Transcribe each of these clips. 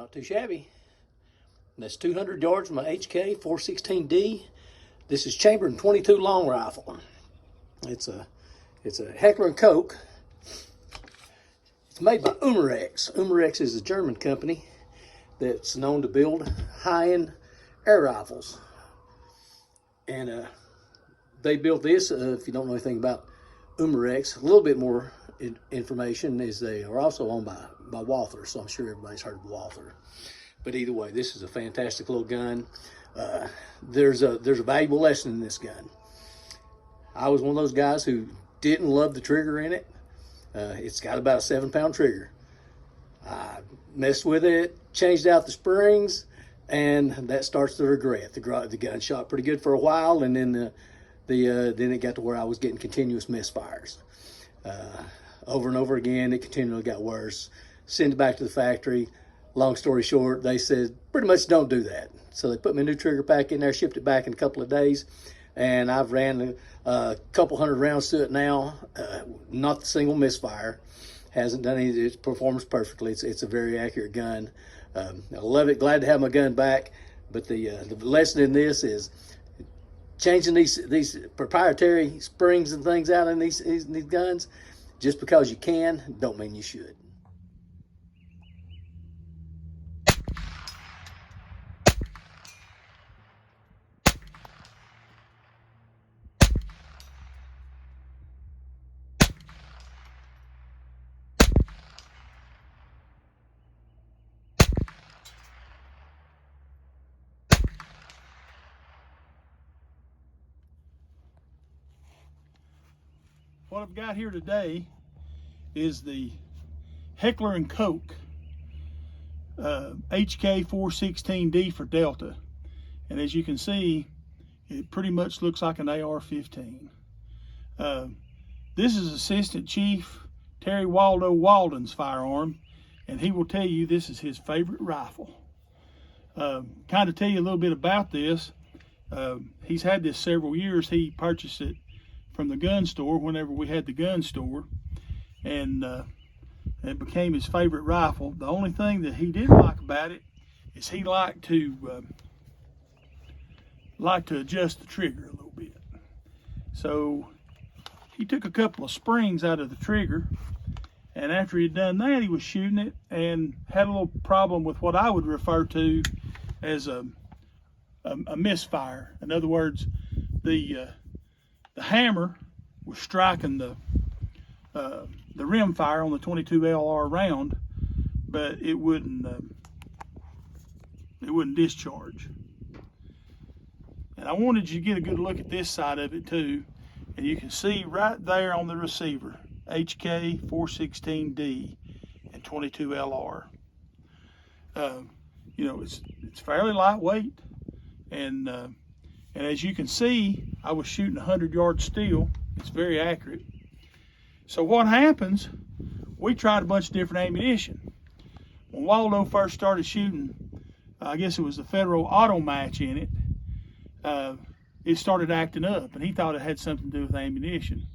Not too shabby. And that's 200 yards from my HK 416D. This is chambered in 22 long rifle. It's a Heckler & Koch. It's made by Umarex. Umarex is a German company that's known to build high-end air rifles. And they built this, if you don't know anything about Umarex, a little bit more information is they are also owned by Walther, so I'm sure everybody's heard of Walther. But either way, this is a fantastic little gun. There's a valuable lesson in this gun. I was one of those guys who didn't love the trigger in it. It's got about a 7-pound trigger. I messed with it, changed out the springs, and that starts the regret. The gun shot pretty good for a while, and then then it got to where I was getting continuous misfires. Over and over again, it continually got worse. Sent it back to the factory. Long story short, they said, pretty much don't do that. So they put me a new trigger pack in there, shipped it back in a couple of days, and I've ran a couple hundred rounds to it now. Not a single misfire. Hasn't done any, it performs perfectly. It's a very accurate gun. I love it, glad to have my gun back. But the lesson in this is changing these proprietary springs and things out in these guns, just because you can, don't mean you should. What I've got here today is the Heckler & Koch HK 416D for Delta. And as you can see, it pretty much looks like an AR-15. This is Assistant Chief Terry Waldo Walden's firearm, and he will tell you this is his favorite rifle. Kind of tell you a little bit about this. He's had this several years. He purchased it from the gun store whenever we had the gun store, and it became his favorite rifle. The only thing that he didn't like about it is he liked to adjust the trigger a little bit. So he took a couple of springs out of the trigger, and after he'd done that, he was shooting it and had a little problem with what I would refer to as a misfire. In other words, the hammer was striking the rim fire on the 22 LR round, but it wouldn't discharge. And I wanted you to get a good look at this side of it too, and you can see right there on the receiver, HK 416D and 22 LR. You know, it's fairly lightweight, and as you can see, I was shooting 100 yards steel. It's very accurate. So what happens, we tried a bunch of different ammunition. When Waldo first started shooting, I guess it was the Federal Auto Match in it, it started acting up, and he thought it had something to do with ammunition.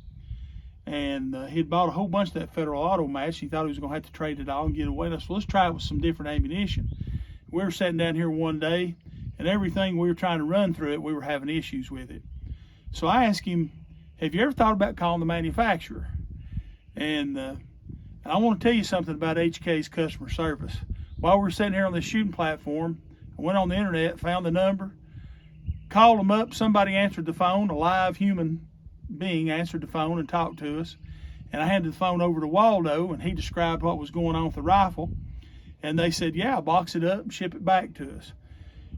And he'd bought a whole bunch of that Federal Auto Match. He thought he was going to have to trade it all and get away. So let's try it with some different ammunition. We were sitting down here one day, and everything we were trying to run through it, we were having issues with it. So I asked him, have you ever thought about calling the manufacturer? And I want to tell you something about HK's customer service. While we were sitting here on this shooting platform, I went on the internet, found the number, called them up, somebody answered the phone, a live human being answered the phone and talked to us. And I handed the phone over to Waldo, and he described what was going on with the rifle. And they said, yeah, box it up and ship it back to us.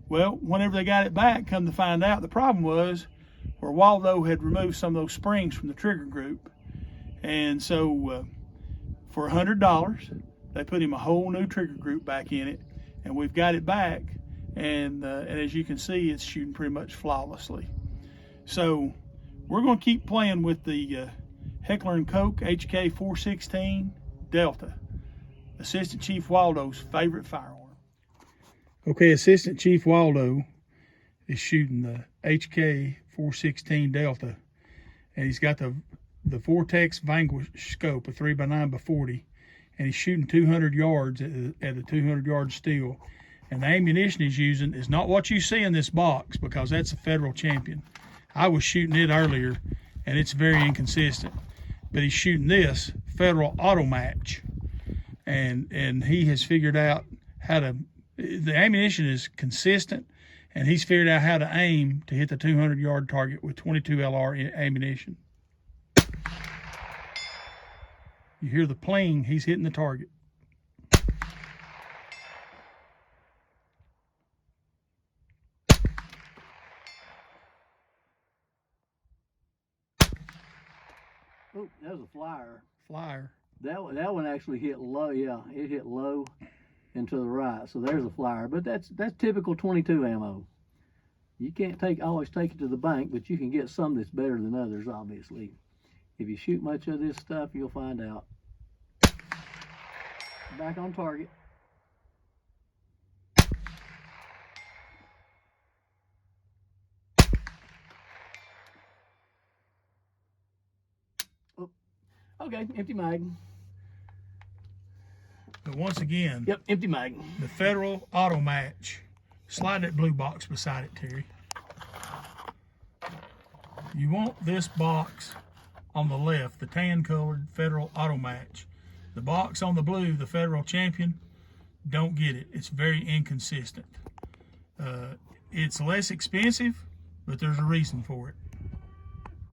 Well, whenever they got it back, come to find out, the problem was where Waldo had removed some of those springs from the trigger group. And so for $100, they put him a whole new trigger group back in it, and we've got it back. And as you can see, it's shooting pretty much flawlessly. So we're going to keep playing with the Heckler & Koch HK 416 Delta, Assistant Chief Waldo's favorite firearm. Okay, Assistant Chief Waldo is shooting the HK 416 Delta, and he's got the Vortex Vanquish scope, a 3x9x40, and he's shooting 200 yards at a 200-yard steel. And the ammunition he's using is not what you see in this box, because that's a Federal Champion. I was shooting it earlier, and it's very inconsistent. But he's shooting this Federal Auto Match, and he has figured out how to. The ammunition is consistent, and he's figured out how to aim to hit the 200-yard target with 22 LR ammunition. You hear the pling, he's hitting the target. Oh, that was a flyer. Flyer. That one actually hit low. Yeah, it hit low and to the right. So there's a flyer. But that's typical 22 ammo. You can't always take it to the bank, but you can get some that's better than others, obviously. If you shoot much of this stuff, you'll find out. Back on target. Oh, okay, empty mag. But once again, yep, empty mag. The Federal Auto Match. Slide that blue box beside it, Terry. You want this box on the left, the tan colored Federal Auto Match. The box on the blue, the Federal Champion, don't get it. It's very inconsistent. It's less expensive, but there's a reason for it.